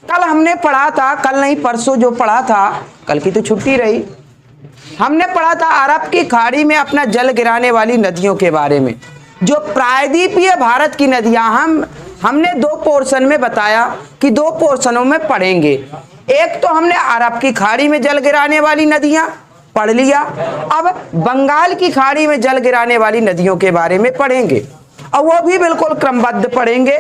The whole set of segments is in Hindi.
कल हमने पढ़ा था, कल नहीं परसों जो पढ़ा था, कल की तो छुट्टी रही, हमने पढ़ा था अरब की खाड़ी में अपना जल गिराने वाली नदियों के बारे में, जो प्रायद्वीपीय भारत की नदियां। हमने दो पोर्शन में बताया कि दो पोर्शनों में पढ़ेंगे। एक तो हमने अरब की खाड़ी में जल गिराने वाली नदियां पढ़ लिया, अब बंगाल की खाड़ी में जल गिराने वाली नदियों के बारे में पढ़ेंगे, और वो भी बिल्कुल क्रमबद्ध पढ़ेंगे।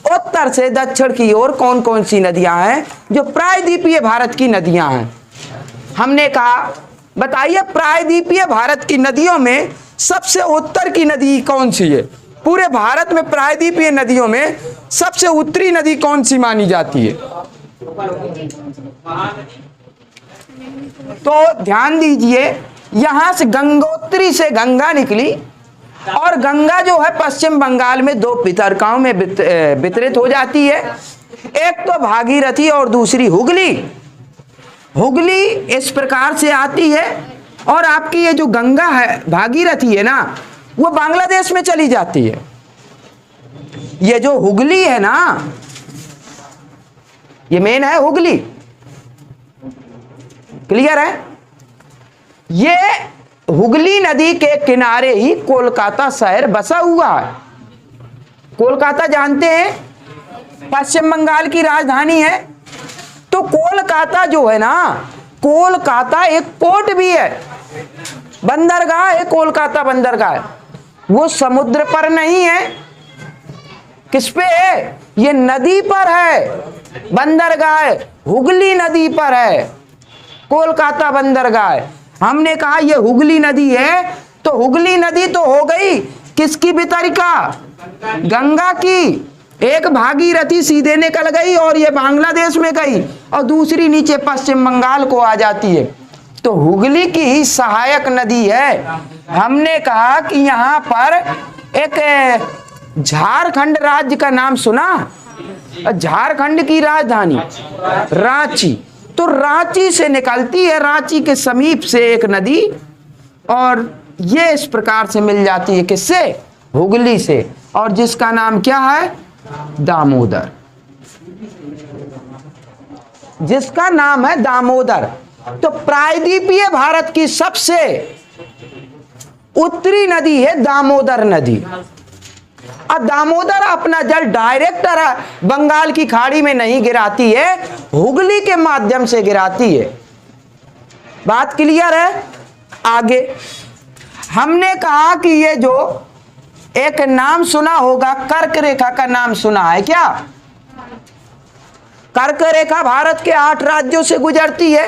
उत्तर से दक्षिण की ओर कौन कौन सी नदियां हैं जो प्रायद्वीपीय भारत की नदियां हैं। हमने कहा बताइए प्रायद्वीपीय भारत की नदियों में सबसे उत्तर की नदी कौन सी है? पूरे भारत में प्रायद्वीपीय नदियों में सबसे उत्तरी नदी कौन सी मानी जाती है? तो ध्यान दीजिए, यहां से गंगोत्री से गंगा निकली, और गंगा जो है पश्चिम बंगाल में दो वितरकों में वितरित हो जाती है। एक तो भागीरथी और दूसरी हुगली। हुगली इस प्रकार से आती है, और आपकी ये जो गंगा है भागीरथी है ना, वो बांग्लादेश में चली जाती है। ये जो हुगली है ना, ये मेन है हुगली, क्लियर है? ये हुगली नदी के किनारे ही कोलकाता शहर बसा हुआ है। कोलकाता जानते हैं, पश्चिम बंगाल की राजधानी है। तो कोलकाता जो है ना, कोलकाता एक पोर्ट भी है, बंदरगाह है, कोलकाता बंदरगाह। वो समुद्र पर नहीं है, किस पे है? ये नदी पर है, बंदरगाह हुगली नदी पर है, कोलकाता बंदरगाह। हमने कहा ये हुगली नदी है, तो हुगली नदी तो हो गई किसकी वितरिका? गंगा की। एक भागीरथी सीधे निकल गई और ये बांग्लादेश में गई, और दूसरी नीचे पश्चिम बंगाल को आ जाती है। तो हुगली की ही सहायक नदी है। हमने कहा कि यहाँ पर एक झारखंड राज्य का नाम सुना, झारखंड की राजधानी रांची। तो रांची से निकलती है, रांची के समीप से एक नदी, और ये इस प्रकार से मिल जाती है किससे? हुगली से, और जिसका नाम क्या है? दामोदर, जिसका नाम है दामोदर। तो प्रायद्वीपीय भारत की सबसे उत्तरी नदी है दामोदर नदी। अब दामोदर अपना जल डायरेक्ट बंगाल की खाड़ी में नहीं गिराती है, हुगली के माध्यम से गिराती है। बात क्लियर है? आगे हमने कहा कि ये जो एक नाम सुना होगा, कर्क रेखा का नाम सुना है क्या? कर्क रेखा भारत के 8 राज्यों से गुजरती है।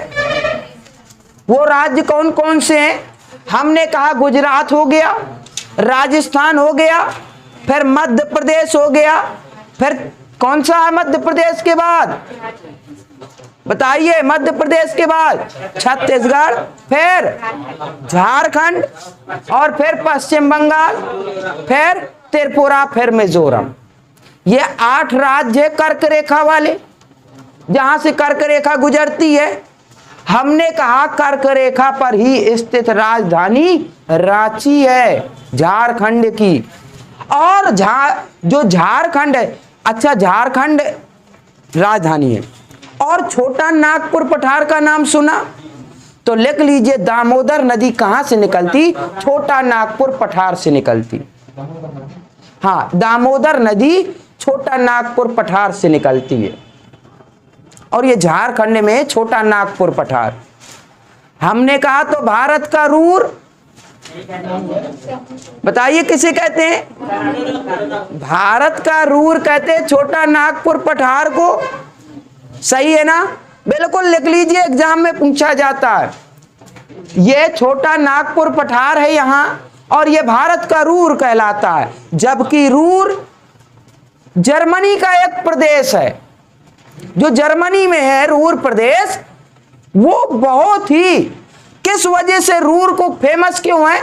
वो राज्य कौन कौन से हैं? हमने कहा गुजरात हो गया, राजस्थान हो गया, फिर मध्य प्रदेश हो गया, फिर कौन सा है मध्य प्रदेश के बाद? बताइए, मध्य प्रदेश के बाद छत्तीसगढ़, फिर झारखंड, और फिर पश्चिम बंगाल, फिर त्रिपुरा, फिर मिजोरम। ये 8 राज्य है कर्क रेखा वाले, जहां से कर्क रेखा गुजरती है। हमने कहा कर्क रेखा पर ही स्थित राजधानी रांची है, झारखंड की। और जो झारखंड है, अच्छा झारखंड राजधानी है। और छोटा नागपुर पठार का नाम सुना? तो लिख लीजिए, दामोदर नदी कहां से निकलती? छोटा नागपुर पठार से निकलती। हाँ, दामोदर नदी छोटा नागपुर पठार से निकलती है, और ये झारखंड में छोटा नागपुर पठार। हमने कहा तो भारत का रूर, बताइए किसे कहते हैं? भारत का रूर कहते हैं छोटा नागपुर पठार को। सही है ना? बिल्कुल लिख लीजिए, एग्जाम में पूछा जाता है। ये छोटा नागपुर पठार है यहां, और ये भारत का रूर कहलाता है। जबकि रूर जर्मनी का एक प्रदेश है, जो जर्मनी में है रूर प्रदेश, वो बहुत ही, किस वजह से रूर को फेमस क्यों है?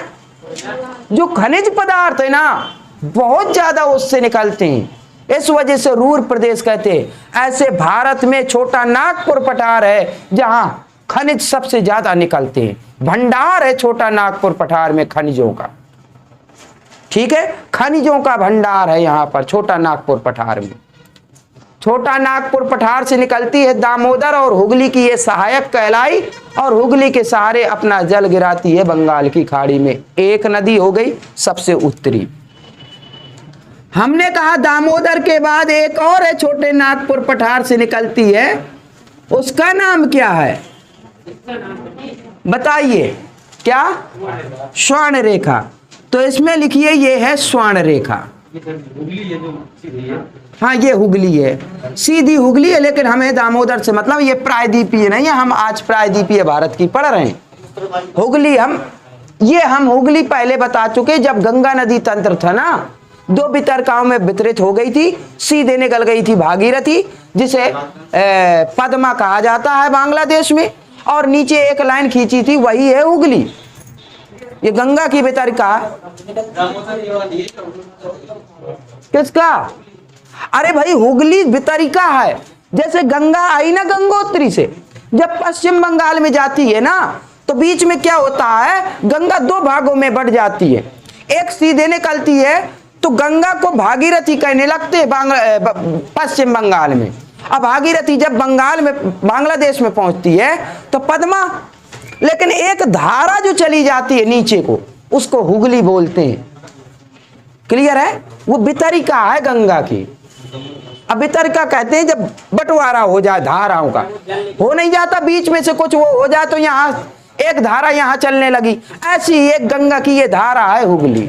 जो खनिज पदार्थ है ना, बहुत ज्यादा उससे निकलते हैं, इस वजह से रूर प्रदेश कहते हैं। ऐसे भारत में छोटा नागपुर पठार है जहां खनिज सबसे ज्यादा निकलते हैं, भंडार है छोटा नागपुर पठार में खनिजों का। ठीक है, खनिजों का भंडार है यहां पर छोटा नागपुर पठार में। छोटा नागपुर पठार से निकलती है दामोदर और हुगली की ये सहायक कहलाई और हुगली के सहारे अपना जल गिराती है बंगाल की खाड़ी में। एक नदी हो गई सबसे उत्तरी। हमने कहा दामोदर के बाद एक और है छोटे नागपुर पठार से निकलती है, उसका नाम क्या है बताइए? क्या? स्वर्ण रेखा। तो इसमें लिखिए ये है स्वर्ण रेखा। हाँ ये हुगली है, सीधी हुगली है, लेकिन हमें दामोदर से मतलब ये प्रायद्वीपीय नहीं है, हम आज प्रायद्वीपीय भारत की पढ़ रहे हैं। हुगली हम हुगली पहले बता चुके, जब गंगा नदी तंत्र था ना, दो वितरकाओं में वितरित हो गई थी, सीधे निकल गई थी भागीरथी जिसे पद्मा कहा जाता है बांग्लादेश में, और नीचे एक लाइन खींची थी, वही है हुगली। ये गंगा की वितरिका किसका? अरे भाई हुगली वितरिका है, जैसे गंगा आई ना गंगोत्री से, जब पश्चिम बंगाल में जाती है ना तो बीच में क्या होता है, गंगा दो भागों में बढ़ जाती है, एक सीधे निकलती है तो गंगा को भागीरथी कहने लगते हैं पश्चिम बंगाल में। अब भागीरथी जब बंगाल में बांग्लादेश में पहुंचती है तो पद्मा, लेकिन एक धारा जो चली जाती है नीचे को उसको हुगली बोलते हैं। क्लियर है? वो वितरिका है गंगा की। अब वितरिका कहते हैं जब बंटवारा हो जाए धाराओं का, हो नहीं जाता बीच में से कुछ वो हो जाए तो यहाँ एक धारा यहाँ चलने लगी, ऐसी एक गंगा की ये धारा है हुगली।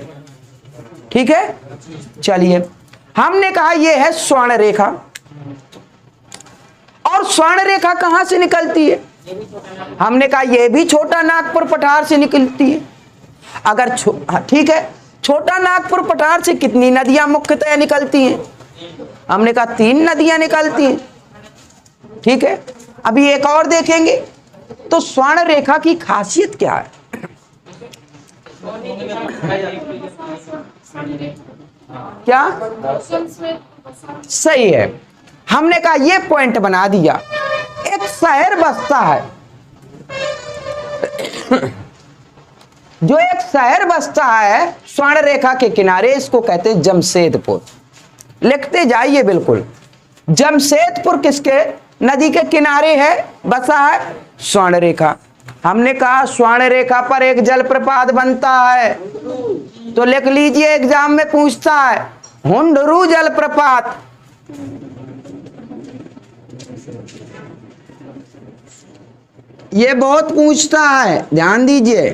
ठीक है, चलिए हमने कहा ये है स्वर्ण रेखा। और स्वर्ण रेखा कहां से निकलती है? हमने कहा ये भी छोटा नागपुर पठार से निकलती है। अगर ठीक है, छोटा नागपुर पठार से कितनी नदियां मुख्यतः निकलती हैं? हमने कहा 3 नदियां निकलती हैं। ठीक है, अभी एक और देखेंगे। तो स्वर्ण रेखा की खासियत क्या है? क्या? सही है, हमने कहा ये पॉइंट बना दिया। एक शहर बसता है जो एक शहर बसता है स्वर्ण रेखा के किनारे, इसको कहते हैं जमशेदपुर। लिखते जाइए बिल्कुल, जमशेदपुर किसके नदी के किनारे है, बसा है? स्वर्ण रेखा। हमने कहा स्वर्ण रेखा पर एक जलप्रपात बनता है, तो लिख लीजिए एग्जाम में पूछता है हुंडरू जलप्रपात। ये बहुत पूछता है, ध्यान दीजिए।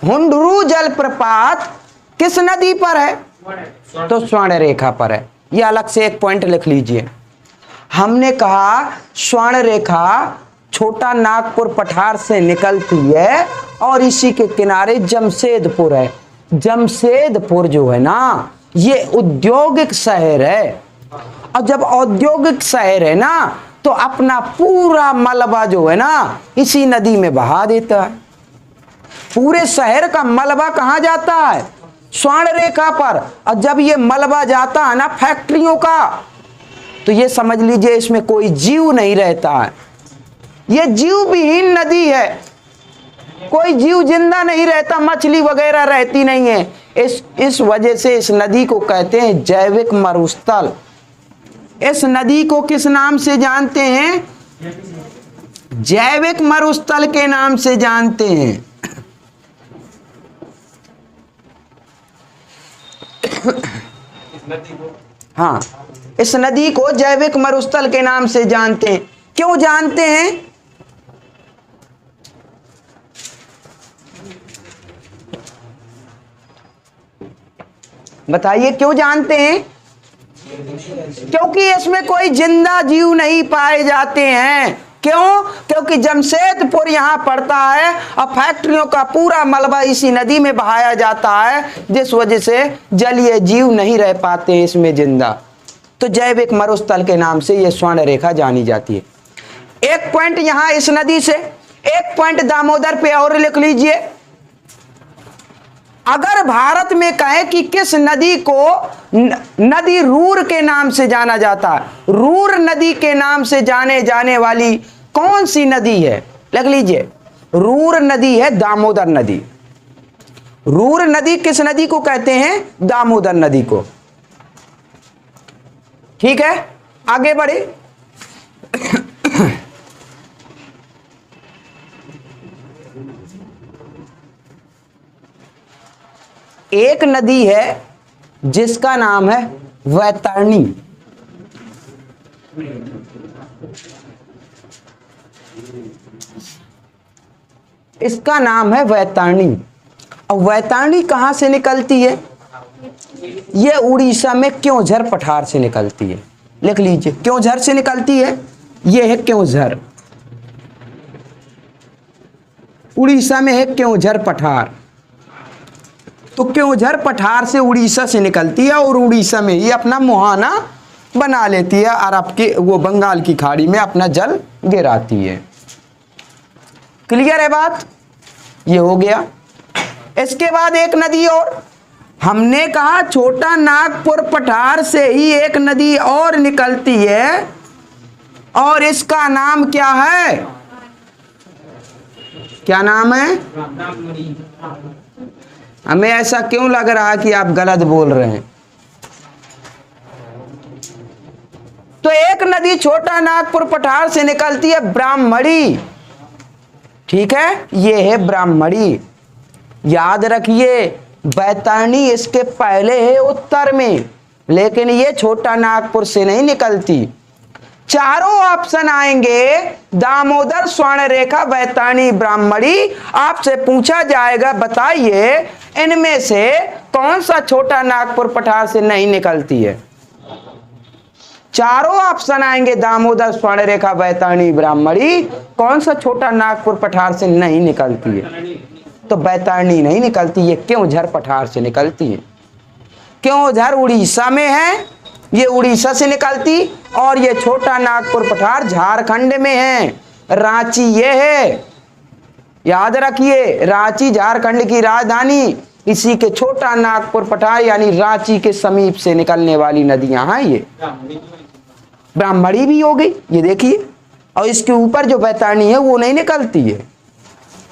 हुंडरू जलप्रपात किस नदी पर है? तो स्वर्ण रेखा पर है। ये अलग से एक पॉइंट लिख लीजिए। हमने कहा स्वर्ण रेखा छोटा नागपुर पठार से निकलती है और इसी के किनारे जमशेदपुर है। जमशेदपुर जो है ना, ये औद्योगिक शहर है, और जब औद्योगिक शहर है ना तो अपना पूरा मलबा जो है ना इसी नदी में बहा देता है। पूरे शहर का मलबा कहाँ जाता है? स्वर्ण रेखा पर। और जब ये मलबा जाता है ना फैक्ट्रियों का, तो ये समझ लीजिए इसमें कोई जीव नहीं रहता है। ये जीव विहीन नदी है, कोई जीव जिंदा नहीं रहता, मछली वगैरह रहती नहीं है। इस वजह से इस नदी को कहते हैं जैविक मरुस्थल। इस नदी को किस नाम से जानते हैं? जैविक मरुस्थल के नाम से जानते हैं। हाँ, इस नदी को जैविक मरुस्थल के नाम से जानते हैं। क्यों जानते हैं? बताइए क्यों जानते हैं? क्योंकि इसमें कोई जिंदा जीव नहीं पाए जाते हैं। क्यों? क्योंकि जमशेदपुर यहाँ पड़ता है और फैक्ट्रियों का पूरा मलबा इसी नदी में बहाया जाता है, जिस वजह से जलीय जीव नहीं रह पाते इसमें जिंदा। तो जैविक मरुस्थल के नाम से यह स्वर्ण रेखा जानी जाती है। एक पॉइंट यहाँ इस नदी से, एक पॉइंट दामोदर पे और लिख लीजिए। अगर भारत में कहें कि किस नदी को नदी रूर के नाम से जाना जाता है, रूर नदी के नाम से जाने वाली कौन सी नदी है? लिख लीजिए, रूर नदी है दामोदर नदी। रूर नदी किस नदी को कहते हैं? दामोदर नदी को। ठीक है, आगे बढ़े। एक नदी है जिसका नाम है वैतरणी। इसका नाम है वैतरणी। और वैतरणी कहां से निकलती है? ये उड़ीसा में क्योंझर पठार से निकलती है। लिख लीजिए, क्योंझर से निकलती है। ये है क्योंझर, उड़ीसा में है क्योंझर पठार। तो क्योंझर पठार से उड़ीसा से निकलती है और उड़ीसा में ये अपना मुहाना बना लेती है और आपके वो बंगाल की खाड़ी में अपना जल गिराती है। क्लियर है बात? ये हो गया। इसके बाद एक नदी और, हमने कहा छोटा नागपुर पठार से ही एक नदी और निकलती है और इसका नाम क्या है? क्या नाम है? हमें ऐसा क्यों लग रहा है कि आप गलत बोल रहे हैं? तो एक नदी छोटा नागपुर पठार से निकलती है, ब्राह्मणी। ठीक है, ये है ब्राह्मणी। याद रखिए, वैतरणी इसके पहले है उत्तर में, लेकिन ये छोटा नागपुर से नहीं निकलती। चारों ऑप्शन आएंगे, दामोदर, स्वर्णरेखा, वैतरणी, ब्राह्मणी। आपसे पूछा जाएगा बताइए इनमें से कौन सा छोटा नागपुर पठार से नहीं निकलती है? चारों ऑप्शन आएंगे, दामोदर, स्वर्णरेखा, वैतरणी, ब्राह्मणी। कौन सा छोटा नागपुर पठार से नहीं निकलती है? तो वैतरणी नहीं निकलती, ये क्योंझर पठार से निकलती है। क्योंझर उड़ीसा में है, ये उड़ीसा से निकलती, और ये छोटा नागपुर पठार झारखंड में है। रांची ये है, याद रखिए, रांची झारखंड की राजधानी। इसी के छोटा नागपुर पठार यानी रांची के समीप से निकलने वाली नदियां हैं ये। ब्राह्मणी भी हो गई, ये देखिए, और इसके ऊपर जो वैतरणी है वो नहीं निकलती है।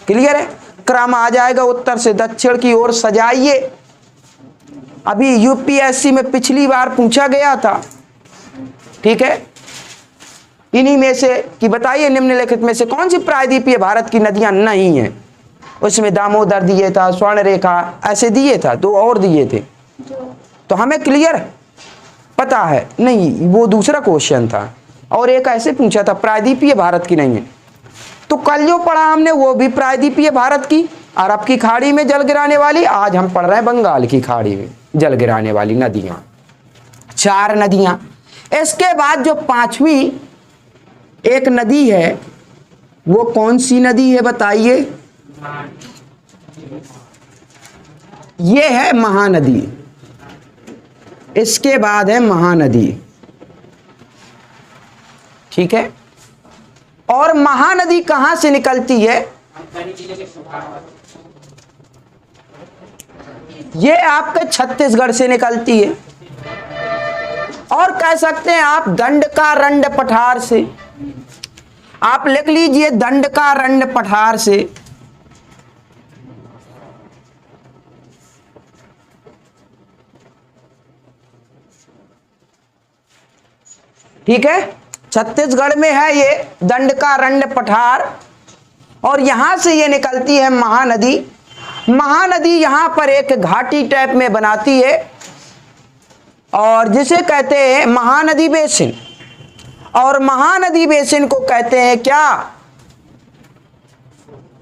क्लियर है? क्रम आ जाएगा उत्तर से दक्षिण की ओर सजाइए। अभी यूपीएससी में पिछली बार पूछा गया था, ठीक है, इन्हीं में से कि बताइए निम्नलिखित में से कौन सी प्रायद्वीपीय भारत की नदियां नहीं है। उसमें दामोदर दिए था, स्वर्णरेखा ऐसे दिए था, दो और दिए थे। तो हमें क्लियर पता है नहीं, वो दूसरा क्वेश्चन था। और एक ऐसे पूछा था प्रायद्वीपीय भारत की नहीं है। तो कल जो पढ़ा हमने वो भी प्रायद्वीपीय भारत की, अरब की खाड़ी में जल गिराने वाली। आज हम पढ़ रहे हैं बंगाल की खाड़ी में जल गिराने वाली नदियां, 4 नदियां। इसके बाद जो 5वीं एक नदी है वो कौन सी नदी है बताइए? ये है महानदी। इसके बाद है महानदी। ठीक है, और महानदी कहां से निकलती है? ये आपके छत्तीसगढ़ से निकलती है, और कह सकते हैं आप दंडकारण्य पठार से। आप लिख लीजिए दंडकारण्य पठार से। ठीक है, छत्तीसगढ़ में है ये दंडकारण्य पठार, और यहां से ये निकलती है महानदी। महानदी यहां पर एक घाटी टाइप में बनाती है, और जिसे कहते हैं महानदी बेसिन। और महानदी बेसिन को कहते हैं क्या?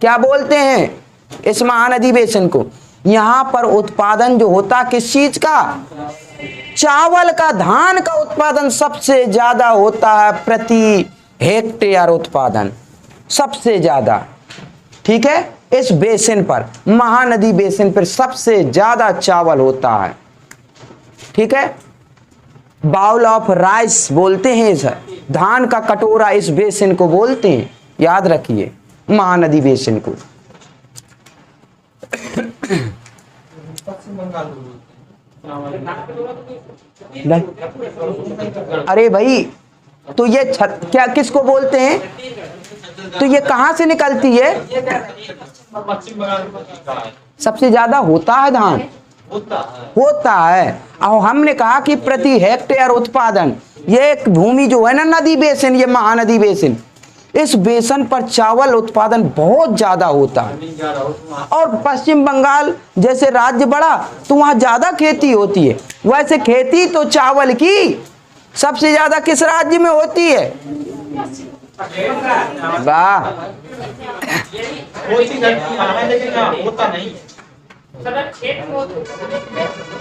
क्या बोलते हैं इस महानदी बेसिन को? यहां पर उत्पादन जो होता किस चीज का? चावल का, धान का उत्पादन सबसे ज्यादा होता है, प्रति हेक्टेयर उत्पादन सबसे ज्यादा। ठीक है, इस बेसिन पर, महानदी बेसिन पर सबसे ज्यादा चावल होता है। ठीक है, बाउल ऑफ राइस बोलते हैं इस धान का कटोरा, इस बेसिन को बोलते हैं। याद रखिए महानदी बेसिन को। अरे भाई, तो ये क्या किसको बोलते हैं? तो ये कहां से निकलती है? सबसे ज्यादा होता है धान, होता है। और हमने कहा कि प्रति हेक्टेयर उत्पादन, ये एक भूमि जो है ना नदी बेसिन, ये महानदी बेसिन, इस बेसन पर चावल उत्पादन बहुत ज्यादा होता है। और पश्चिम बंगाल जैसे राज्य बड़ा तो वहां ज्यादा खेती होती है। वैसे खेती तो चावल की सबसे ज्यादा किस राज्य में होती है? वाह,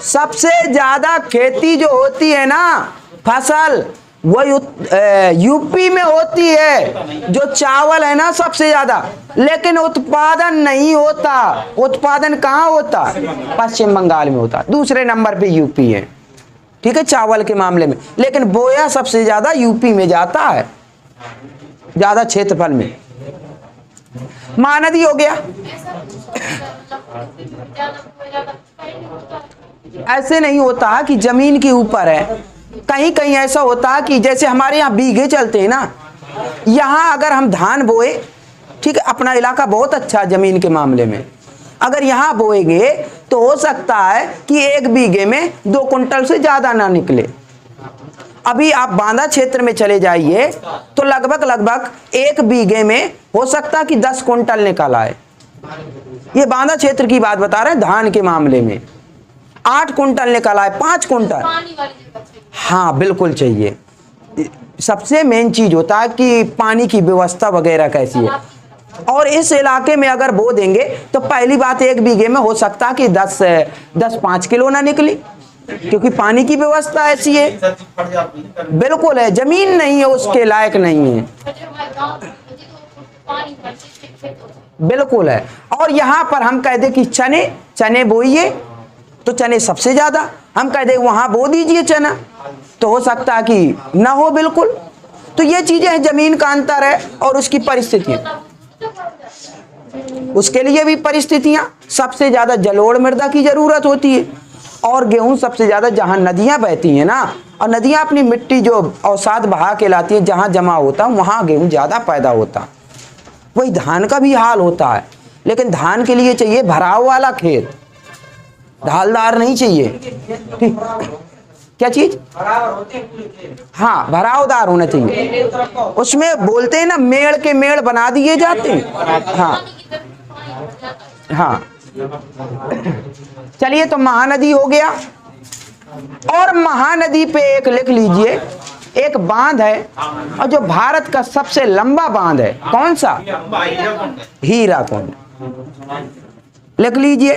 सबसे ज्यादा खेती जो होती है ना फसल, वो यूपी में होती है, जो चावल है ना सबसे ज्यादा। लेकिन उत्पादन नहीं होता। उत्पादन कहाँ होता? पश्चिम बंगाल में होता। दूसरे नंबर पे यूपी है, ठीक है, चावल के मामले में। लेकिन बोया सबसे ज्यादा यूपी में जाता है, ज्यादा क्षेत्रफल में। महानदी हो गया। ऐसे नहीं होता कि जमीन के ऊपर है, कहीं कहीं ऐसा होता है कि जैसे हमारे यहाँ बीघे चलते हैं ना, यहाँ अगर हम धान बोए, ठीक है, अपना इलाका बहुत अच्छा है जमीन के मामले में, अगर यहाँ बोएंगे तो हो सकता है कि 1 बीघे में 2 कुंटल से ज्यादा ना निकले। अभी आप बांदा क्षेत्र में चले जाइए तो लगभग 1 बीघे में हो सकता है कि 10 कुंटल निकल आए। ये बांदा क्षेत्र की बात बता रहे हैं। धान के मामले में 8 कुंटल निकल आए, 5 कुंटल। हाँ बिल्कुल चाहिए। सबसे मेन चीज होता है कि पानी की व्यवस्था वगैरह कैसी है। और इस इलाके में अगर बो देंगे तो पहली बात 1 बीघे में हो सकता है कि 10-5 किलो ना निकली, क्योंकि पानी की व्यवस्था ऐसी है। बिल्कुल है, जमीन नहीं है, उसके लायक नहीं है। बिल्कुल है। और यहाँ पर हम कह दे कि चने बोइए तो चने सबसे ज्यादा, हम कह दे वहां बो दीजिए चना, तो हो सकता है कि ना हो बिल्कुल। तो ये चीजें हैं, जमीन का अंतर है और उसकी परिस्थितियां, उसके लिए भी परिस्थितियां। सबसे ज्यादा जलोढ़ मृदा की जरूरत होती है। और गेहूं सबसे ज्यादा जहां नदियां बहती हैं ना, और नदियां अपनी मिट्टी जो अवसाद बहा के लाती है, जहां जमा होता है वहां गेहूं ज्यादा पैदा होता है। वही धान का भी हाल होता है। लेकिन धान के लिए चाहिए भराव वाला खेत, ढालदार नहीं चाहिए। ठीक, क्या चीज? हाँ, भरावदार होना चाहिए। उसमें बोलते हैं ना, मेड़ के मेड़ बना दिए जाते हैं। हाँ हाँ, चलिए, तो महानदी हो गया। और महानदी पे एक लिख लीजिए, एक बांध है, और जो भारत का सबसे लंबा बांध है, कौन सा? हीराकुंड। लिख लीजिए।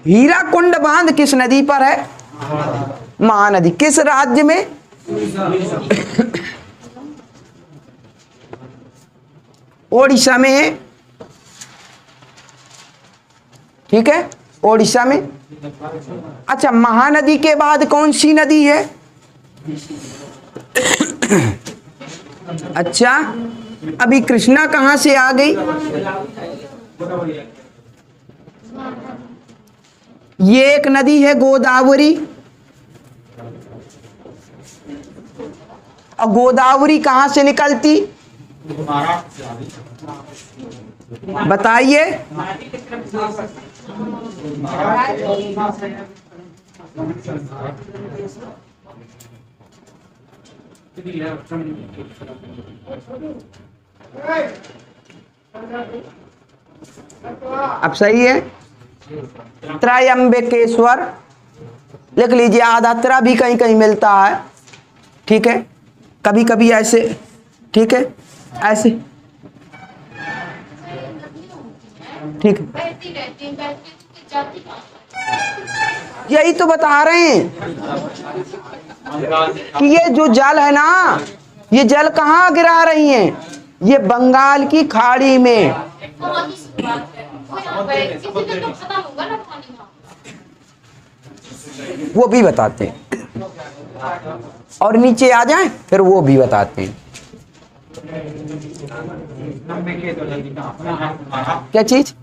हीराकुंड बांध किस नदी पर है? महानदी। किस राज्य में? ओडिशा में है, ठीक है, ओडिशा में। अच्छा, महानदी के बाद कौन सी नदी है? अच्छा, अभी कृष्णा कहां से आ गई? ये एक नदी है गोदावरी। और गोदावरी कहां से निकलती? बताइए। अब सही है। त्रयंबकेश्वर लिख लीजिए। आधात्रा भी कहीं कहीं मिलता है, ठीक है, कभी कभी ऐसे, ठीक है, ऐसे, ठीक है। यही तो बता रहे हैं कि ये जो जल है ना, ये जल कहाँ गिरा रही हैं? ये बंगाल की खाड़ी में। वो भी बताते हैं, और नीचे आ जाएं फिर वो भी बताते हैं। क्या चीज?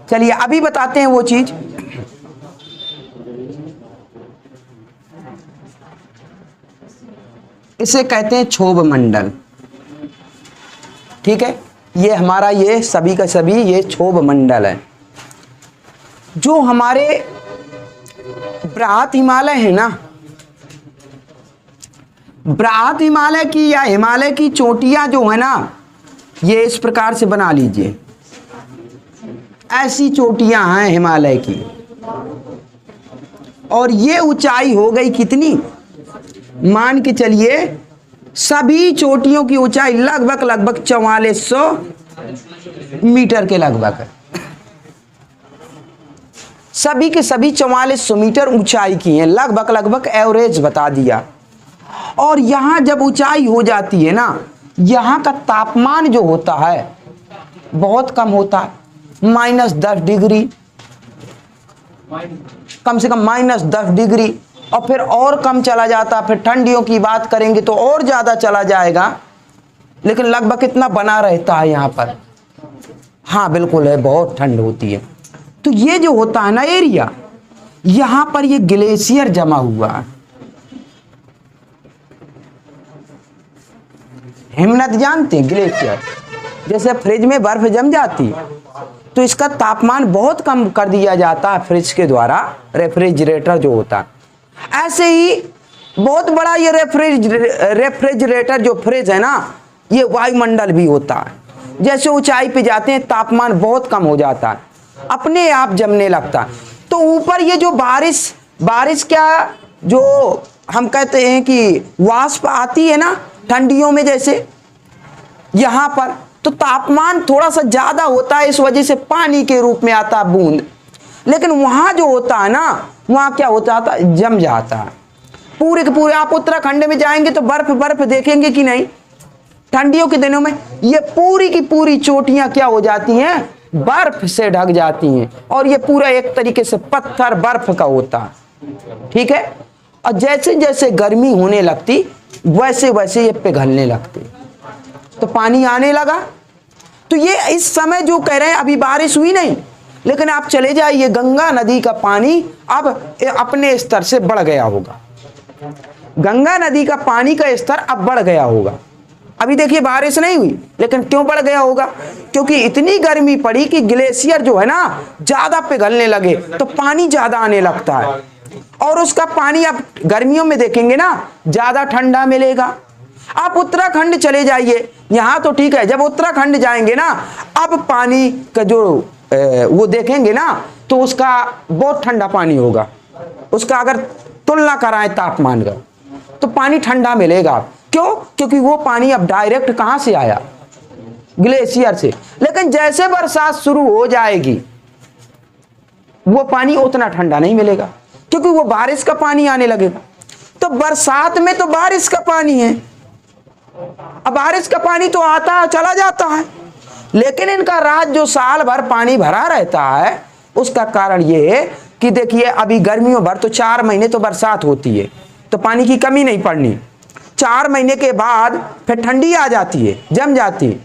चलिए अभी बताते हैं वो चीज। इसे कहते हैं क्षोभ मंडल। ठीक है, ये हमारा ये सभी का सभी ये क्षोभ मंडल है। जो हमारे बृहत हिमालय है ना, बृहत हिमालय की या हिमालय की चोटियां जो है ना, ये इस प्रकार से बना लीजिए, ऐसी चोटियां हैं हिमालय की। और ये ऊंचाई हो गई कितनी, मान के चलिए सभी चोटियों की ऊंचाई लगभग 4400 मीटर के लगभग है। सभी के सभी 4400 मीटर ऊंचाई की हैं, लगभग एवरेज बता दिया। और यहां जब ऊंचाई हो जाती है ना, यहां का तापमान जो होता है बहुत कम होता है, -10 डिग्री, कम से कम -10 डिग्री। और फिर और कम चला जाता, फिर ठंडियों की बात करेंगे तो और ज्यादा चला जाएगा, लेकिन लगभग कितना बना रहता है यहां पर। हाँ बिल्कुल है, बहुत ठंड होती है। तो ये जो होता है ना एरिया, यहां पर ये ग्लेशियर जमा हुआ है। हिमनद जानते हैं, ग्लेशियर, जैसे फ्रिज में बर्फ जम जाती तो इसका तापमान बहुत कम कर दिया जाता है फ्रिज के द्वारा, रेफ्रिजरेटर जो होता है। ऐसे ही बहुत बड़ा ये रेफ्रिजरेटर जो फ्रिज है ना, ये वायुमंडल भी होता है। जैसे ऊंचाई पे जाते हैं तापमान बहुत कम हो जाता है, अपने आप जमने लगता है। तो ऊपर ये जो बारिश क्या जो हम कहते हैं कि वाष्प आती है ना ठंडियों में, जैसे यहाँ पर तो तापमान थोड़ा सा ज्यादा होता है, इस वजह से पानी के रूप में आता है बूंद। लेकिन वहां जो होता है ना, वहां क्या होता था, जम जाता है पूरे के पूरे। आप उत्तराखंड में जाएंगे तो बर्फ देखेंगे कि नहीं, ठंडियों के दिनों में ये पूरी की पूरी चोटियां क्या हो जाती हैं, बर्फ से ढक जाती हैं। और ये पूरा एक तरीके से पत्थर बर्फ का होता है। ठीक है, और जैसे जैसे गर्मी होने लगती वैसे वैसे ये पिघलने लगते, तो पानी आने लगा। तो ये इस समय जो कह रहे हैं, अभी बारिश हुई नहीं, लेकिन आप चले जाइए गंगा नदी का पानी अब अपने स्तर से बढ़ गया होगा। गंगा नदी का पानी का स्तर अब बढ़ गया होगा। अभी देखिए बारिश नहीं हुई, लेकिन क्यों बढ़ गया होगा, क्योंकि इतनी गर्मी पड़ी कि ग्लेशियर जो है ना ज्यादा पिघलने लगे, तो पानी ज्यादा आने लगता है। और उसका पानी आप गर्मियों में देखेंगे ना ज्यादा ठंडा मिलेगा। आप उत्तराखंड चले जाइए, यहाँ तो ठीक है, जब उत्तराखंड जाएंगे ना, अब पानी का जो वो देखेंगे ना, तो उसका बहुत ठंडा पानी होगा। उसका अगर तुलना कराएं तापमान का, तो पानी ठंडा मिलेगा। क्यों, क्योंकि वो पानी अब डायरेक्ट कहां से आया, ग्लेशियर से। लेकिन जैसे बरसात शुरू हो जाएगी, वो पानी उतना ठंडा नहीं मिलेगा, क्योंकि वो बारिश का पानी आने लगेगा। तो बरसात में तो बारिश का पानी है, अब बारिश का पानी तो आता है चला जाता है, लेकिन इनका रात जो साल भर पानी भरा रहता है, उसका कारण ये है कि देखिए अभी गर्मियों भर तो 4 महीने तो बरसात होती है, तो पानी की कमी नहीं पड़नी। 4 महीने के बाद फिर ठंडी आ जाती है, जम जाती है,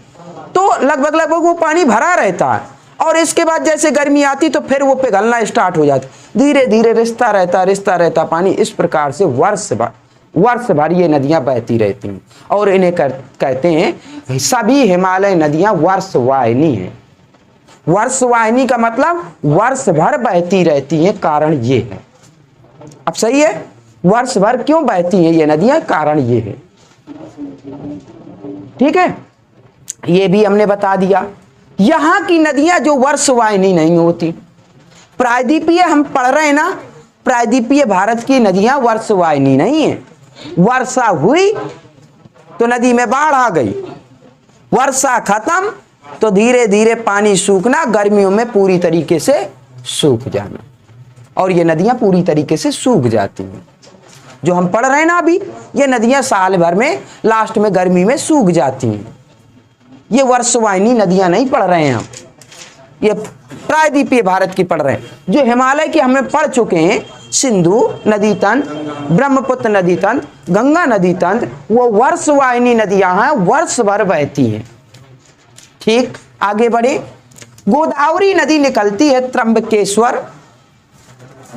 तो लगभग वो पानी भरा रहता है। और इसके बाद जैसे गर्मी आती तो फिर वो पिघलना स्टार्ट हो जाती, धीरे धीरे रिश्ता रहता पानी। इस प्रकार से वर्ष भर ये नदियां बहती रहती हैं, और इन्हें कहते हैं सभी हिमालय नदियां वर्षवाहिनी हैं। वर्षवाहिनी का मतलब वर्ष भर बहती रहती हैं, कारण ये है। अब सही है, वर्ष भर क्यों बहती हैं ये नदियां, कारण ये है। ठीक है, ये भी हमने बता दिया। यहां की नदियां जो वर्षवाहिनी नहीं होती, प्रायद्वीपीय हम पढ़ रहे हैं ना, प्रायद्वीपीय भारत की नदियां वर्षवाहिनी नहीं है। वर्षा हुई तो नदी में बाढ़ आ गई, वर्षा खत्म तो धीरे धीरे पानी सूखना, गर्मियों में पूरी तरीके से सूख जाना, और ये नदियां पूरी तरीके से सूख जाती हैं। जो हम पढ़ रहे हैं ना अभी, ये नदियां साल भर में लास्ट में गर्मी में सूख जाती हैं। ये वर्षवाहिनी नदियां नहीं पढ़ रहे हैं हम, ये प्रायद्वीपीय भारत की पढ़ रहे हैं। जो हिमालय की हमें पढ़ चुके हैं, सिंधु नदी तंत्र, ब्रह्मपुत्र नदी तंत्र, गंगा नदी तंत्र, वो वर्षवाहिनी नदियां हैं, वर्ष भर बहती हैं। ठीक, आगे बढ़े। गोदावरी नदी निकलती है त्र्यंबकेश्वर,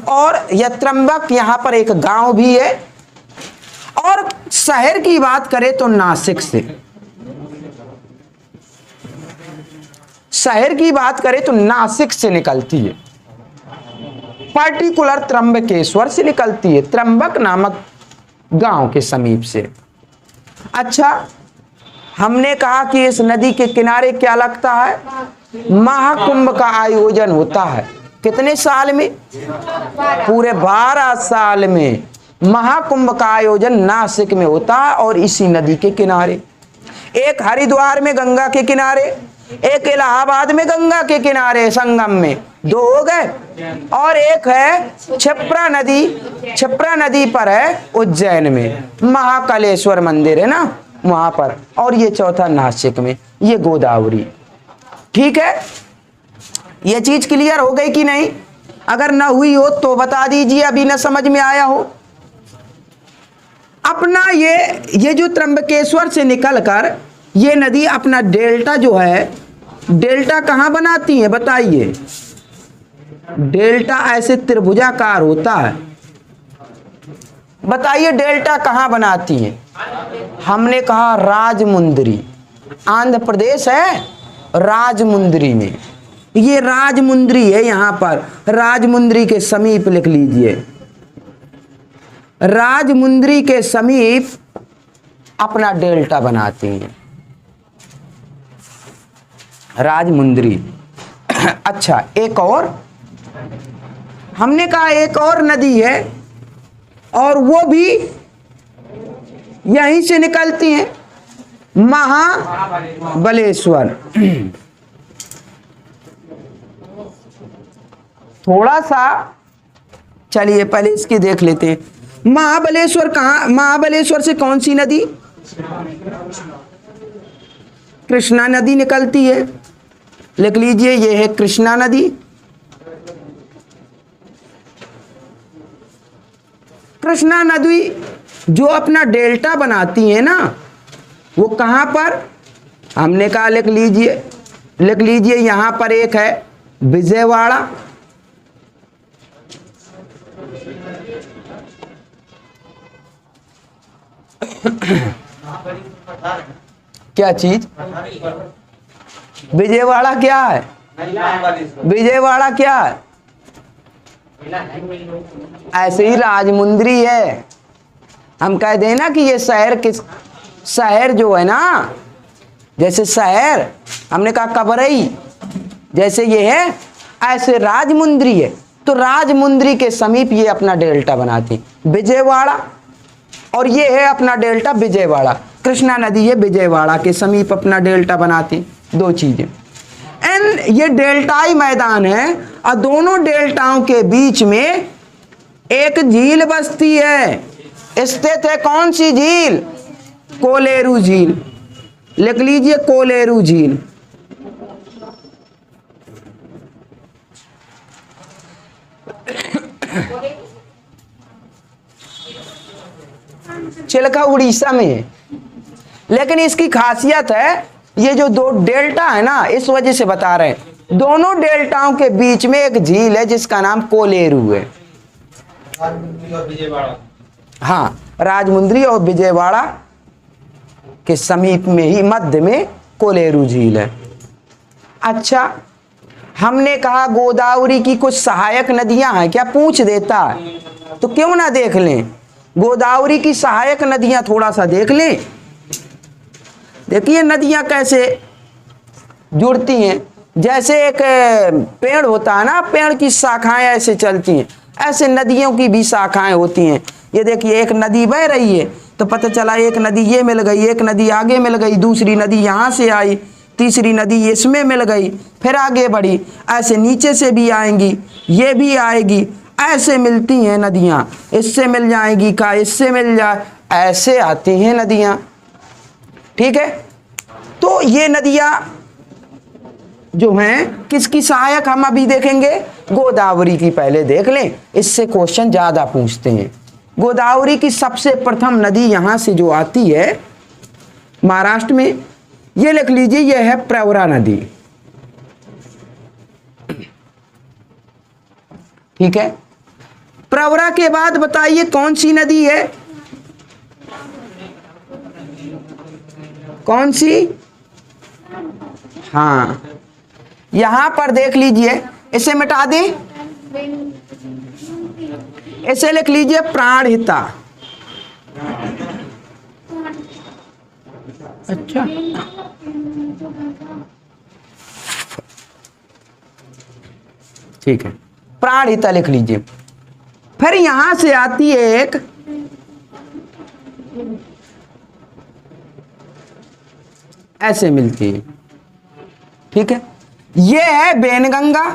और यह त्र्यंबक यहाँ पर एक गांव भी है। और शहर की बात करें तो नासिक से, शहर की बात करें तो नासिक से निकलती है, पर्टिकुलर त्र्यंबकेश्वर से निकलती है, त्र्यंबक नामक गांव के समीप से। अच्छा, हमने कहा कि इस नदी के किनारे क्या लगता है, महाकुंभ का आयोजन होता है। कितने साल में, पूरे 12 साल में महाकुंभ का आयोजन नासिक में होता है और इसी नदी के किनारे। एक हरिद्वार में गंगा के किनारे, एक इलाहाबाद में गंगा के किनारे संगम में, 2 हो गए, और एक है क्षिप्रा नदी, क्षिप्रा नदी पर है उज्जैन में महाकालेश्वर मंदिर है ना वहां पर, और ये चौथा नासिक में, ये गोदावरी। ठीक है, ये चीज क्लियर हो गई कि नहीं? अगर ना हुई हो तो बता दीजिए, अभी ना समझ में आया हो। अपना ये जो त्र्यंबकेश्वर से निकलकर ये नदी अपना डेल्टा जो है, डेल्टा कहां बनाती है बताइए? डेल्टा ऐसे त्रिभुजाकार होता है, बताइए डेल्टा कहां बनाती है? हमने कहा राजमुंदरी, आंध्र प्रदेश है, राजमुंदरी में, ये राजमुंदरी है, यहां पर राजमुंदरी के समीप लिख लीजिए, राजमुंदरी के समीप अपना डेल्टा बनाती हैं राजमुंदरी। अच्छा, एक और हमने कहा एक और नदी है और वो भी यहीं से निकलती है, महाबलेश्वर। थोड़ा सा चलिए पहले इसकी देख लेते हैं। महाबलेश्वर कहाँ, महाबलेश्वर से कौन सी नदी? कृष्णा नदी निकलती है, लिख लीजिए, ये है कृष्णा नदी। कृष्णा नदी जो अपना डेल्टा बनाती है ना, वो कहां पर? हमने कहा लिख लीजिए, लिख लीजिए, यहां पर एक है विजयवाड़ा, क्या चीज? विजयवाड़ा क्या है? विजयवाड़ा क्या है? ऐसे ही राजमुंदरी है। हम कह देना कि ये शहर किस, शहर जो है ना, जैसे शहर हमने कहा कबरई, जैसे ये है ऐसे राजमुंदरी है, तो राजमुंदरी के समीप ये अपना डेल्टा बनाती विजयवाड़ा, और ये है अपना डेल्टा विजयवाड़ा। कृष्णा नदी है विजयवाड़ा के समीप अपना डेल्टा बनाती, 2 चीजें। एंड ये डेल्टाई मैदान है और दोनों डेल्टाओं के बीच में एक झील बसती है, स्थित है। कौन सी झील? कोलेरू झील, लिख लीजिए कोलेरू झील। चिल्का उड़ीसा में है, लेकिन इसकी खासियत है ये जो 2 डेल्टा है ना, इस वजह से बता रहे हैं, दोनों डेल्टाओं के बीच में एक झील है जिसका नाम कोलेरू है। हाँ, राजमुंदरी और विजयवाड़ा के समीप में ही मध्य में कोलेरू झील है। अच्छा, हमने कहा गोदावरी की कुछ सहायक नदियां हैं क्या, पूछ देता है तो क्यों ना देख लें। गोदावरी की सहायक नदियां थोड़ा सा देख लें। देखिए नदियां कैसे जुड़ती हैं, जैसे एक पेड़ होता है ना, पेड़ की शाखाएं ऐसे चलती हैं, ऐसे नदियों की भी शाखाएं होती हैं। ये देखिए एक नदी बह रही है तो पता चला एक नदी ये मिल गई, एक नदी आगे मिल गई, दूसरी नदी यहाँ से आई, तीसरी नदी इसमें मिल गई, फिर आगे बढ़ी, ऐसे नीचे से भी आएंगी, ये भी आएगी, ऐसे मिलती हैं नदियाँ, इससे मिल जाएगी का इससे मिल जाए, ऐसे आती हैं नदियाँ। ठीक है, तो ये नदियाँ जो हैं किसकी सहायक, हम अभी देखेंगे गोदावरी की। पहले देख लें, इससे क्वेश्चन ज्यादा पूछते हैं। गोदावरी की सबसे प्रथम नदी यहां से जो आती है महाराष्ट्र में, ये लिख लीजिए, ये है प्रवरा नदी। ठीक है, प्रवरा के बाद बताइए कौन सी नदी है? कौन सी? हाँ, यहां पर देख लीजिए, इसे मिटा दें, इसे लिख लीजिए प्राणहिता। अच्छा, ठीक है, प्राणहिता लिख लीजिए। फिर यहां से आती है एक ऐसे मिलती है, ठीक है, ये है वैनगंगा,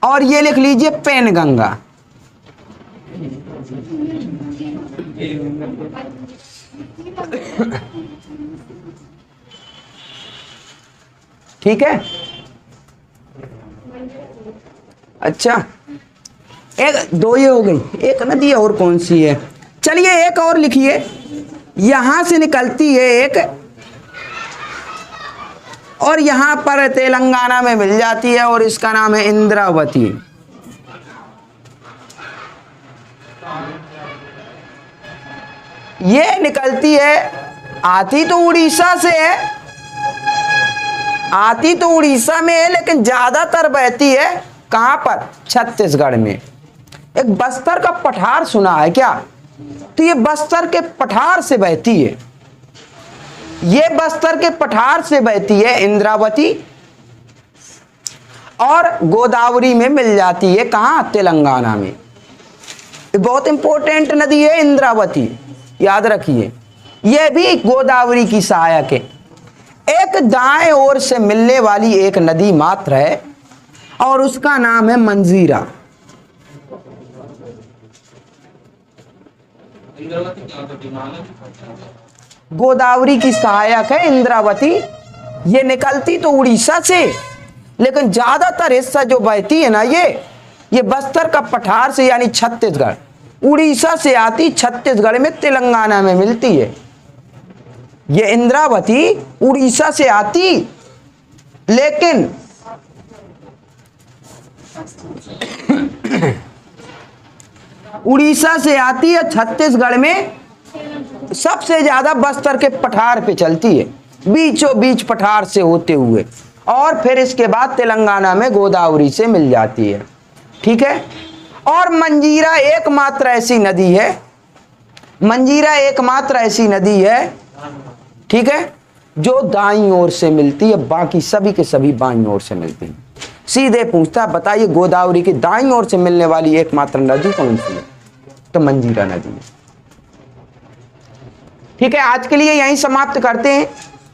और ये लिख लीजिए पैनगंगा। ठीक है, अच्छा, एक दो ये हो गई, एक नदी और कौन सी है? चलिए एक और लिखिए, यहां से निकलती है एक, और यहां पर तेलंगाना में मिल जाती है, और इसका नाम है इंद्रावती। ये निकलती है, आती तो उड़ीसा से है, आती तो उड़ीसा में है, लेकिन ज्यादातर बहती है कहां पर? छत्तीसगढ़ में। एक बस्तर का पठार सुना है क्या? तो ये बस्तर के पठार से बहती है, ये बस्तर के पठार से बहती है इंद्रावती, और गोदावरी में मिल जाती है कहां? तेलंगाना में। बहुत इंपॉर्टेंट नदी है इंद्रावती, याद रखिए, यह भी गोदावरी की सहायक है। एक दाएं ओर से मिलने वाली एक नदी मात्र है, और उसका नाम है मंजीरा। गोदावरी की सहायक है इंद्रावती। ये निकलती तो उड़ीसा से, लेकिन ज्यादातर हिस्सा जो बहती है ना, ये बस्तर का पठार से, यानी छत्तीसगढ़। उड़ीसा से आती, छत्तीसगढ़ में, तेलंगाना में मिलती है। ये इंद्रावती उड़ीसा से आती, लेकिन उड़ीसा से आती है, छत्तीसगढ़ में सबसे ज्यादा बस्तर के पठार पे चलती है, बीचों बीच पठार से होते हुए, और फिर इसके बाद तेलंगाना में गोदावरी से मिल जाती है। ठीक है, और मंजीरा एकमात्र ऐसी नदी है, मंजीरा एकमात्र ऐसी नदी है, ठीक है, जो दाईं ओर से मिलती है, बाकी सभी के सभी बाईं ओर से मिलती है। सीधे पूछता, बताइए गोदावरी की दाईं ओर से मिलने वाली एकमात्र नदी कौन सी है? तो मंजीरा नदी है। ठीक है, आज के लिए यहीं समाप्त करते हैं।